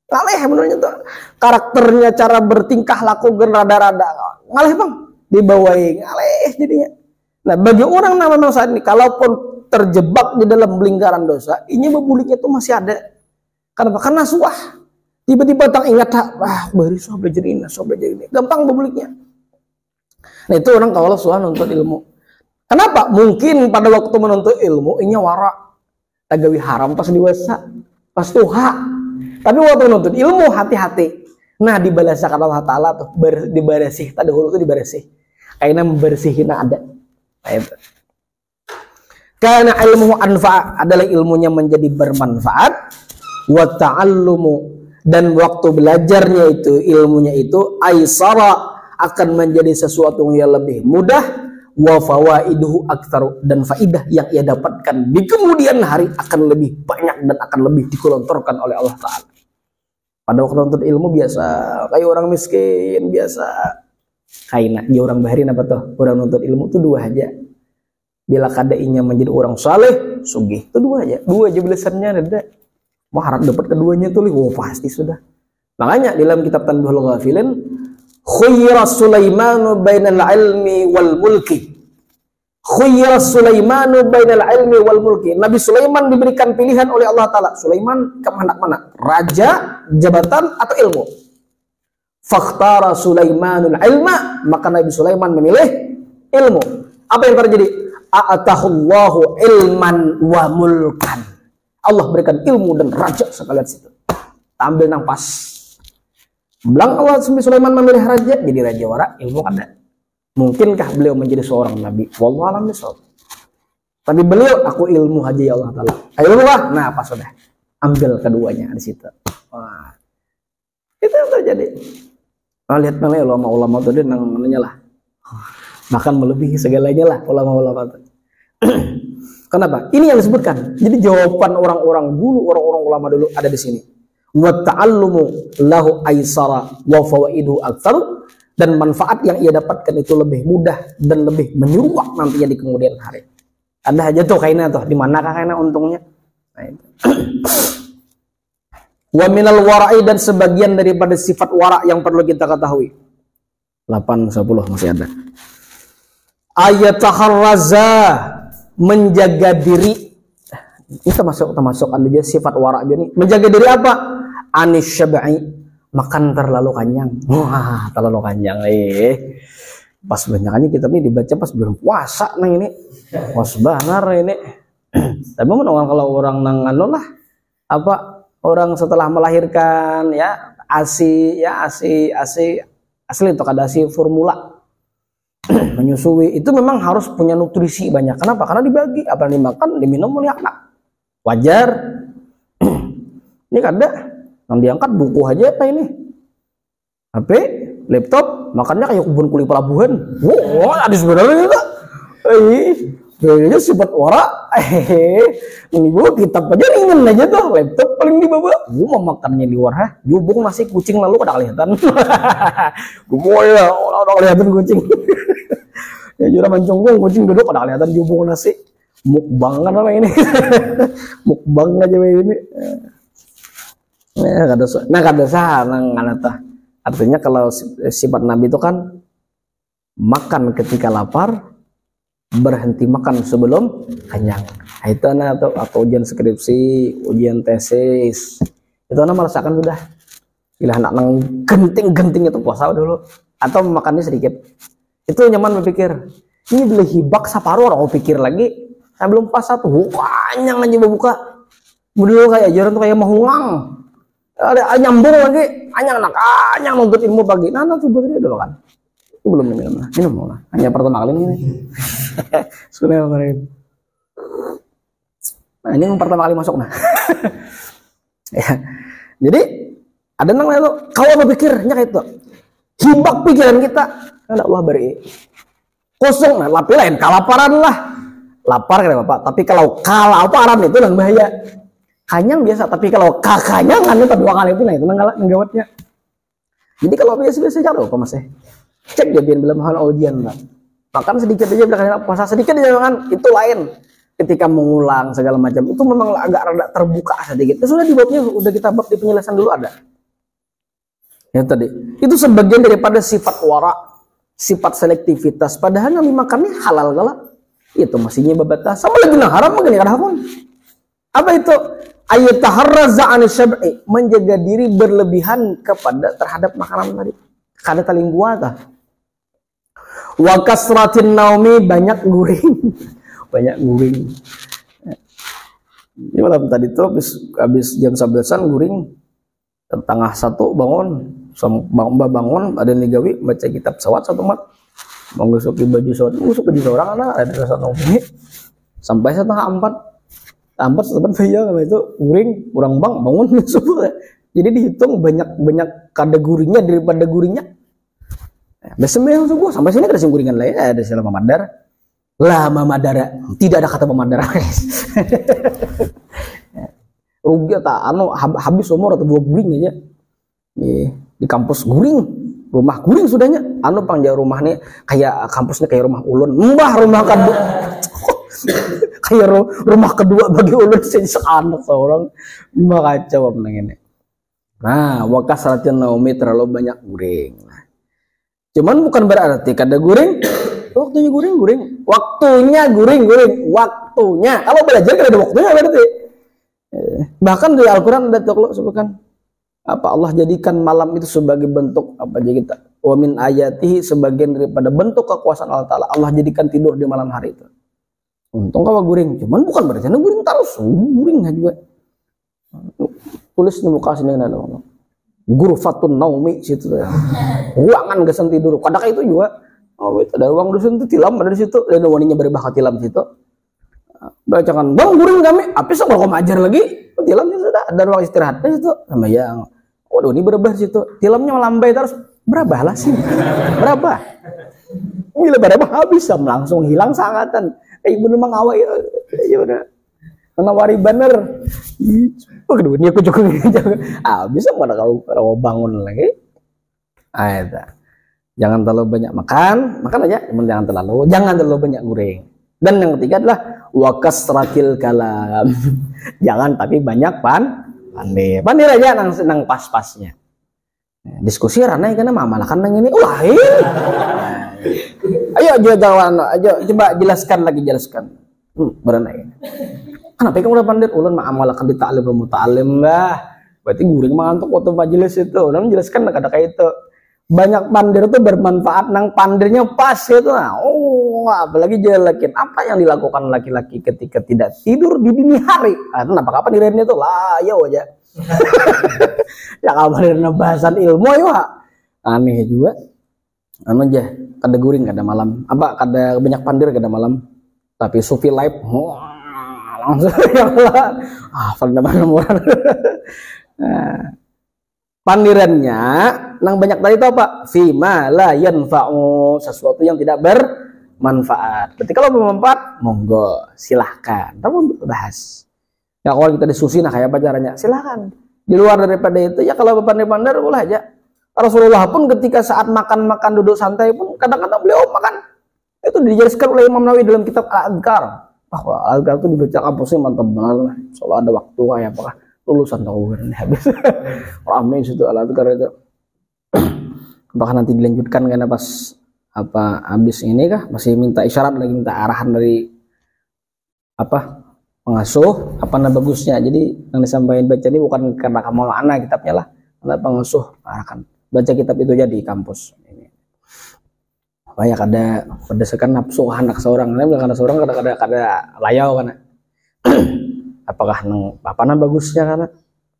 Ngalih benernya tuh. Karakternya, cara bertingkah laku gen rada-rada. Ngalih bang, dibawain ngalih jadinya. Nah bagi orang yang memang saat ini, kalaupun terjebak di dalam lingkaran dosa, ini bebuliknya tuh masih ada. Kenapa? Karena suah. Tiba-tiba tak ingat, baru so belajar ini. Gampang bebuliknya. Nah itu orang kalau suah nuntut ilmu. Kenapa? Mungkin pada waktu menuntut ilmu, ini warak. Tagawi haram pas dewasa, pas tuha. Tapi waktu menuntut ilmu hati-hati. Nah dibalasakan Allah Ta'ala tuh, dibaresih. Tadi dahulu tuh dibaresih. Kayaknya membersihin ada. Nah itu. Karena ilmu anfa' adalah ilmunya menjadi bermanfaat. Wa ta'allumu, dan waktu belajarnya itu, ilmunya itu aisara, akan menjadi sesuatu yang lebih mudah. Wa fawaiduhu aktsaru, dan faidah yang ia dapatkan di kemudian hari akan lebih banyak dan akan lebih dikelontorkan oleh Allah Ta'ala. Pada waktu nuntut ilmu biasa kayak orang miskin biasa. Kayak dia orang baharin apa tuh? Orang nuntut ilmu tuh dua aja. Bila kadainya menjadi orang saleh, sugih, itu dua aja belasannya ada. Mau harap dapat keduanya tuh, pasti sudah. Makanya dalam kitab Tanbihul Ghafilin, khuyira Sulaimanu bainal ilmi wal mulki. Khuyira Sulaimanu bainal ilmi wal mulki. Nabi Sulaiman diberikan pilihan oleh Allah Ta'ala. Sulaiman kemana mana? Raja, jabatan, atau ilmu? Fakhtara Sulaimanul ilma. Maka Nabi Sulaiman memilih ilmu. Apa yang terjadi? A'atahullahu ilman wa mulkan. Allah berikan ilmu dan raja sekalian situ. Ambil nang pas. Bilang Allah Sulaiman memilih raja, jadi raja wara, ilmu ada. Mungkinkah beliau menjadi seorang nabi? Wallahu a'lam bishawab. Tapi beliau, aku ilmu aja ya Allah Ta'ala. Ayo lah, nah pas sudah. Ambil keduanya di situ. Wah. Itu yang terjadi. Nah, lihat mana ulama-ulama itu dia namanya lah. Bahkan melebihi segalanya lah ulama-ulama itu. Kenapa? Ini yang disebutkan. Jadi jawaban orang-orang dulu, orang-orang ulama dulu ada di sini. Wa ta'allumu lahu aisara wa fawaidu aktsar, dan manfaat yang ia dapatkan itu lebih mudah dan lebih menyuruh nantinya di kemudian hari. Ada aja tuh kayaknya tuh, di manakah kayaknya untungnya? Nah, itu. Wa minal wara'i, dan sebagian daripada sifat wara' yang perlu kita ketahui. 8 10 masih ada. Ayataharraza, menjaga diri. Ini termasuk anda sifat wara' ini. Menjaga diri apa? Anis syab'i, makan terlalu kenyang. Wah, terlalu kenyang. Pas banyakannya kita ini dibaca pas bulan puasa nang ini. Was banar ini. Tapi orang kalau orang nang anu lah, apa orang setelah melahirkan ya ASI asli itu kada ASI formula. Menyusui itu memang harus punya nutrisi banyak. Kenapa? Karena dibagi, apa yang dimakan, diminum oleh anak. Wajar. Ini kada yang diangkat buku aja apa ini? HP, laptop, makannya kayak kebun kuli pelabuhan. Wow, ada sebenarnya itu. Kayaknya sifat wara. Ini gua kitab aja ringan aja tuh, laptop paling di bawah. Gua mau makannya di luar, jubung nasi kucing lalu kada kelihatan. Gua ya, udah kelihatan kucing. Ya jura mancunggung kucing duduk kada kelihatan jubung nasi. Mukbang kan apa ini? Mukbang aja ini. Nah kada sah nang anata. Artinya kalau sifat Nabi itu kan makan ketika lapar, berhenti makan sebelum kenyang. Itu atau ujian skripsi, ujian tesis. Itu merasakan sudah. Bila anak nang genting-genting itu puasa dulu atau makannya sedikit. Itu nyaman berpikir. Ini beli hibak saparuh orang pikir lagi. Saya belum puasa tuh, kenyang aja buka. Dulu kayak ajaran tuh kayak mahungang. Ada nyambung lagi, anyang nuntut ilmu pagi. Nah, tuh begini dulu kan. Ini belum minum lah. Hanya pertama kali ini. Sudah kemarin. Nah, ini yang pertama kali masuk nah. Ya. Jadi ada nang itu kau berpikirnya kayak itu. Hibak pikiran kita. Karena Allah beri kosong nah, lapi lain kalaparan lah. Lapar kan Bapak, tapi kalau kalaparan itu yang bahaya. Kanyang biasa, tapi kalau kakanyangan itu 2 kali itu nah itu nenggawatnya. Jadi kalau biasa-biasa aja loh Mas. Cek dia biar belum hal ujian lah. Makan sedikit aja belakang puasa sedikit aja kan itu lain. Ketika mengulang segala macam itu memang agak rada terbuka sedikit. Itu sudah di babnya udah kita bab di penjelasan dulu ada. Ya tadi, itu sebagian daripada sifat wara, sifat selektivitas. Padahal yang dimakannya halal galak. Itu masihnya babatas. Sama lagi nah haram mungkin kada hakun. Apa itu? Ayataharraza 'ani syab'i, menjaga diri berlebihan kepada terhadap makanan tadi. Kada taling buata. Wa kasratin naumi, banyak guring. Banyak guring. Ini malam tadi tuh habis jam 11-an guring. Tengah satu bangun, bangun ada yang digawi baca kitab sawat satu mat. Mengusuki baju sawat, ngusuk baju seorang anak ada rasa naumi. Sampai setengah 4. Ampat teman saya itu guring kurang bangun subuh. Jadi dihitung banyak kada guringnya daripada guringnya. Sembahyang subuh sampai sini ada guringan lain, ada sila mamadar. Lah mamadara, tidak ada kata mamadara. Rugi tak habis umur atau 2 guring aja. Di kampus guring, rumah guring sudahnya. Pangjau rumah nih kayak kampusnya kayak rumah ulun. Mbah rumah kedua. Kayak rumah kedua bagi ulun seanak seorang. Mbah kacau apa ini. Nah, wakasratin naumi, terlalu banyak guring. Cuman bukan berarti kada guring. Waktunya guring. Waktunya guring. Waktunya. Kalau belajar kada ada waktunya berarti. Bahkan di Al-Quran ada tuh sebutkan apa Allah jadikan malam itu sebagai bentuk apa aja kita. Wa min ayatihi, sebagian daripada bentuk kekuasaan Allah Ta'ala, Allah jadikan tidur di malam hari itu. Untung kalau guring, cuman bukan berarti guring terus, guring juga. Tulis di muka sini ada Ghurfatun naumi situ ya. Ruangan gesan tidur. Kadang itu juga. Oh, itu ada ruang dosen itu tilam ada di situ. Dan waninya berbahasa tilam situ. Bacakan, "Bang, guring kami." Apa sih kalau ajar lagi? Tilamnya sudah ada ruang istirahat di situ. Sama yang waduh ini berbah situ. Tilamnya melambai terus. Berapa lah sih? Berapa? Bila berapa habis langsung hilang sangatan. Bener mengawai ya udah. Menawari bener. Kedua ini aku juga bisa mana kalau bangun lagi. Jangan terlalu banyak makan aja, jangan terlalu banyak guring. Dan yang ketiga adalah wakasratil kalam. Jangan tapi banyak pandai aja nang pas-pasnya. Diskusi ranai karena mamalakan nang ini. Wah, ayo coba jelaskan. Beranai. Kenapa kamu udah pandai? Ulun ma'amalakan di ta'lim muta'alim lah. Berarti guring mangantuk waktu majelis itu. Udah menjelaskan ada kayak itu. Banyak pandir itu bermanfaat, nang pandirnya pas gitu. Nah, apalagi jelekin apa yang dilakukan laki-laki ketika tidak tidur di dini hari. Kenapa kapan dirinya itu lah ya aja. Ya kabarnya bahasan ilmu ya. Aneh juga. Aja kada guring kada malam. Apa kada banyak pandir kada malam. Tapi sufi live langsung orang. Pandirannya nang banyak tadi itu apa? Fima la yanfa'u, sesuatu yang tidak bermanfaat. Berarti kalau bermanfaat, monggo silahkan. Tapi bahas. Ya kalau kita diskusi nah kayak apa caranya? Silahkan. Di luar daripada itu ya kalau pandai-pandai boleh aja. Rasulullah pun ketika saat makan duduk santai pun kadang-kadang beliau makan. Itu dijelaskan oleh Imam Nawawi dalam kitab Al-Adhkar. Bahwa Al-Adhkar itu dibaca kampusnya mantap banget. Soalnya ada waktu kayak apakah lulusan tahu habis. Ramai situ Al-Adhkar itu. Apakah nanti dilanjutkan karena pas apa habis ini kah masih minta isyarat lagi, minta arahan dari apa pengasuh apa nah bagusnya. Jadi yang disampaikan baca ini bukan karena kamu anak kitabnya lah, karena pengasuh arahkan baca kitab itu aja di kampus ini. Banyak ada berdasarkan nafsu anak seorang, karena seorang kada layau karena apakah nang papana bagusnya karena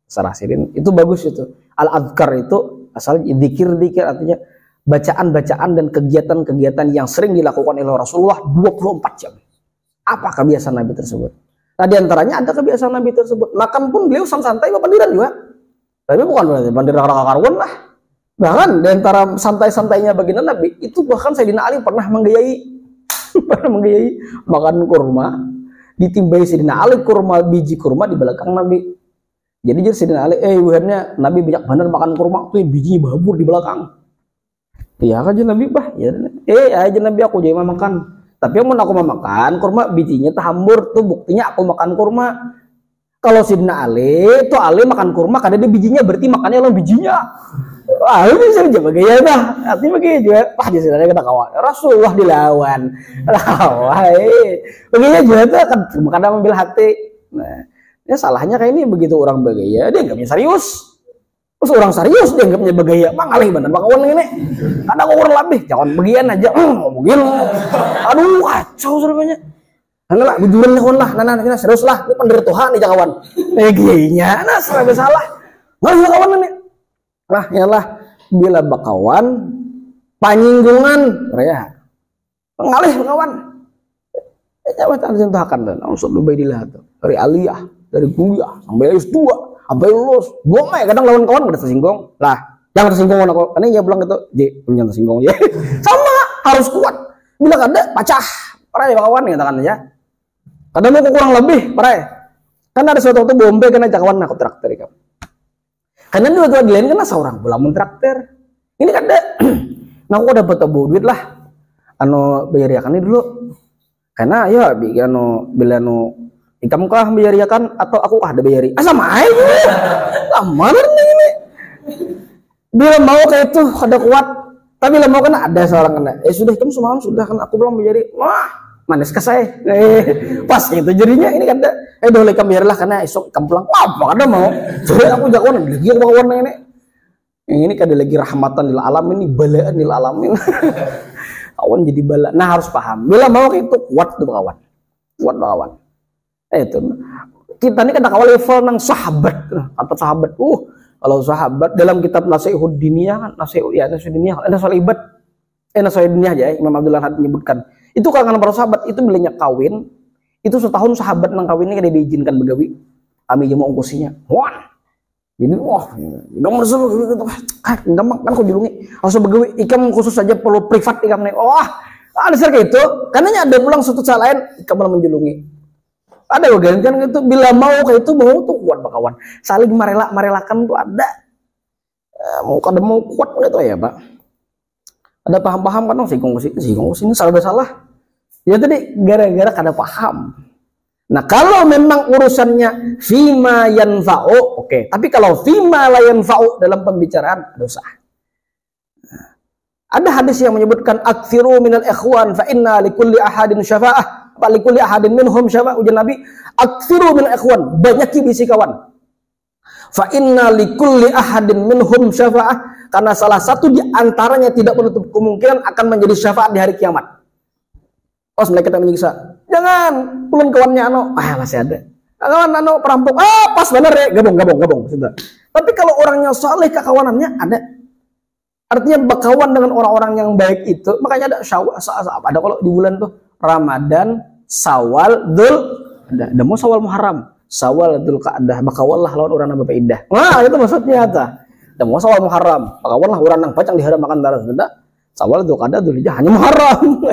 sarasirin itu bagus itu. Al-Adhkar itu asal dzikir artinya bacaan-bacaan dan kegiatan-kegiatan yang sering dilakukan oleh Rasulullah 24 jam. Apa kebiasaan Nabi tersebut? Nah diantaranya ada kebiasaan Nabi tersebut. Makan pun beliau santai pandiran juga. Tapi bukan berarti pandiran karuan lah. Bahkan diantara santai-santainya baginda Nabi itu bahkan Sayyidina Ali pernah menggayai makan kurma, ditimbai Sayyidina Ali biji kurma di belakang Nabi. Jadi Sayyidina Ali, bukannya Nabi banyak benar makan kurma tuh bijinya babur di belakang. Iya aja Nabi bah, ya aja Nabi aku jadi makan. Tapi yang mau aku makan kurma bijinya terhambur tuh buktinya aku makan kurma. Kalau Sayyidina Ali tuh Ali makan kurma karena dia bijinya berarti makannya lo bijinya. Wah, lu bisa coba gaya dah. Artinya begini juga. Wah, di sana kena kawan. Rasulullah dilawan. Wah, begini juga tuh kan kadang ambil hati. Nah, ya salahnya kayak ini begitu orang bergaya dia enggaknya serius. Terus orang serius dia enggaknya bergaya. Mangalih bener bakawan ini. Kadang orang lebih jangan bagian aja. Begini. Aduh, kacau sebenarnya. Lah, bujuran lah, nah, kita serius lah, ini penderituhan nih kawan. Gayanya, nah salah. Nggak kawan ini. Nah, yalah bila bakawan panyinggungan, ya. Ngalih kawan. Coba tak contohkan dan langsung lebih dilihat dari aliyah, dari kuliah sampai S2, sampai lulus. Gomay kadang lawan kawan pada tersinggung. Lah, jangan tersinggung aku. Karena dia bilang gitu, jangan tersinggung ya. Sama, harus kuat. Bila ada pacah, para kawan katakan ya. Kadang mau kurang lebih, parai. Karena ada suatu waktu Bombay kena kawan aku traktir kamu. Karena dua tua lain kena seorang bola mentraktir. Ini kan ada, nah aku dapat duit lah. Bayar yakan ini dulu. Karena ya bila ikam kah bayar yakan atau aku ada bayari. Sama aja. Lama ini. Bila mau kayak itu ada kuat. Tapi bila mau kena ada seorang kena. Sudah itu semalam sudah kan aku belum bayari. Wah. Manis ke saya, pas itu jadinya ini kan boleh kamu biarlah karena esok kamu pulang, apa ada mau, jadi aku jagoan lagi yang warna ini kan lagi rahmatan lil alamin ini balaan lil alamin, kawan jadi bala, nah harus paham, bila mau itu kuat tuh kawan, itu kita ini kan kawan level nang sahabat, kata sahabat, kalau sahabat dalam kitab Nasihud Diniyah kan, Nasihud Diniyah, Nasihud Diniyah aja, Imam Abdullah Hadid menyebutkan. Itu kalangan para sahabat itu belinya kawin itu setahun sahabat nang kawinnya kada diizinkan begawi kami aja mau ongkosinya jadi nggak mau suruh gitu gampang kan aku dilungi harus begawi ikam khusus saja perlu privat ikam nih ada kayak itu karena ada pulang suatu saat lain ikam malah menjulungi ada bagian kan itu bila mau kayak itu mau tuh kuat bakawan saling merelakan tuh ada mau kuat gitu ya Pak ada paham-paham kan singgung ini salah ya tadi gara-gara kada paham. Nah kalau memang urusannya fima yanfa'u, oke. Tapi kalau fima la yanfa'u dalam pembicaraan dosa. Ada hadis yang menyebutkan aktsiru minal ikhwan fa inna likulli ahadin syafa'ah wa likulli ahadin minhum syafa'ah. Ujian Nabi, aktsiru minal ikhwan, banyaki bisi kawan. Fa inna likulli ahadin minhum syafa'ah, karena salah satu di antaranya tidak menutup kemungkinan akan menjadi syafaat di hari kiamat. Pas mereka tak menyiksa, jangan pulun kawannya masih ada. Kawan perampok, pas bener ya, gabung sudah. Tapi kalau orangnya saleh kekawanannya ada. Artinya berkawan dengan orang-orang yang baik itu, makanya ada ada kalau di bulan tuh Ramadan, Syawal, ada mau Syawal Muharram, Syawal Dzulqa'dah, berkawanlah lawan orang yang berpaidah. Nah, itu maksudnya ada. Dan mau Syawal Muharram, berkawanlah orang yang pacang diharam makan darah sudah. Syawal Dzulqa'dah Dzulhijjah hanya Muharram.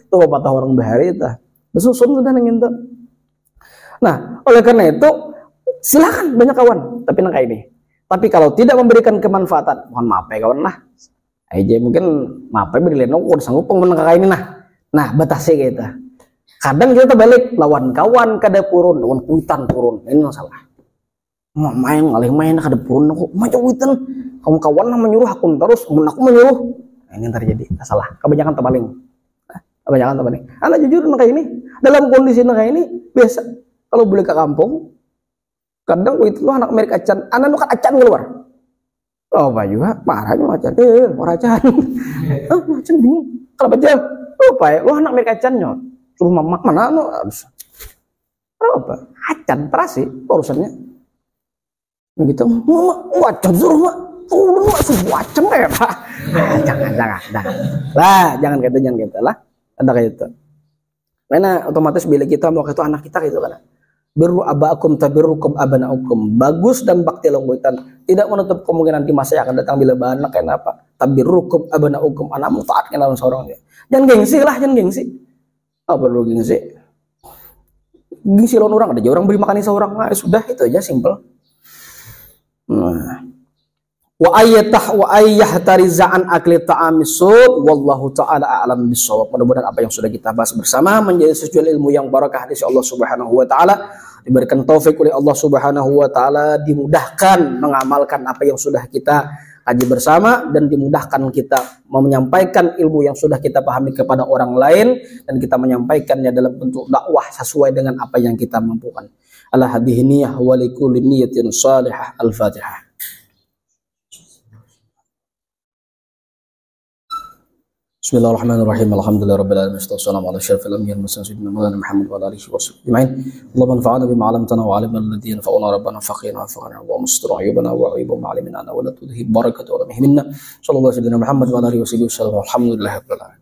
Itu patah orang bahari itu. Besusun sudah nengin tuh. Nah, oleh karena itu silakan banyak kawan, tapi nang kayak ini. Tapi kalau tidak memberikan kemanfaatan, mohon maaf ya kawan lah. Aja mungkin maaf ya beri lenong sanggup menang kayak ini nah batasi kita. Kadang kita balik lawan kawan kada purun, lawan kuitan purun. Ini masalah. Mau main kada purun aku macam kuitan. Kamu kawan menyuruh aku terus, aku menyuruh. Nah, ini yang terjadi masalah. Kebanyakan terbaling. Anak jujur kayak ini dalam kondisi kayak ini biasa kalau boleh ke kampung kadang itu lo anak Amerika acan anak kan acan keluar apa juga parahnya acan acan bingung kalau baca apa ya lo anak Amerika acan nyot suruh mamak mana lo apa acan terasi urusannya begitu acan suruh mak suruh acan ya Pak jangan lah jangan gitu lah ada kayak itu. Karena otomatis bila kita mau itu anak kita gitu kan. Birru abakum tabirrukum abanaukum. Bagus dan bakti longgoitan tidak menutup kemungkinan di masa yang akan datang bila anak kayak apa. Tabirrukum abanaukum, anakmu taat kenal seorang dia. Jangan gengsi lah, jangan gengsi. Apa perlu gengsi? Gengsi lawan orang ada aja orang beri makan seorang. Nah, sudah itu aja simple. Nah. Wa ayyahtariza an akli ta'amis sud wallahu ta'ala a'lam bissawab. Mudah-mudahan apa yang sudah kita bahas bersama menjadi sesuatu ilmu yang barakah dari Allah Subhanahu wa taala, diberikan taufik oleh Allah Subhanahu wa taala, dimudahkan mengamalkan apa yang sudah kita kaji bersama dan dimudahkan kita menyampaikan ilmu yang sudah kita pahami kepada orang lain dan kita menyampaikannya dalam bentuk dakwah sesuai dengan apa yang kita mampukan. Ala hadhihi niyyah wa likulli niyyatin salihah. Al-Fatihah. Bismillahirrahmanirrahim. Alhamdulillahirabbil alamin. Wassalamu ala asyrafil anbiya'i wal mursalin sayyidina Maulana Muhammad wa ala alihi washabbihi ajma'in. Allahumma anfa'na bima 'allamtana wa 'allimna alladhi yanfa'una rabbana faqina wa'faqna wa mustir 'ayubana wa 'ayuba ma 'alimna wa la tudhib barakata wa la minna. Sallallahu alaihi wasallam Muhammad wa ala alihi wasallam. Alhamdulillahirabbil alamin.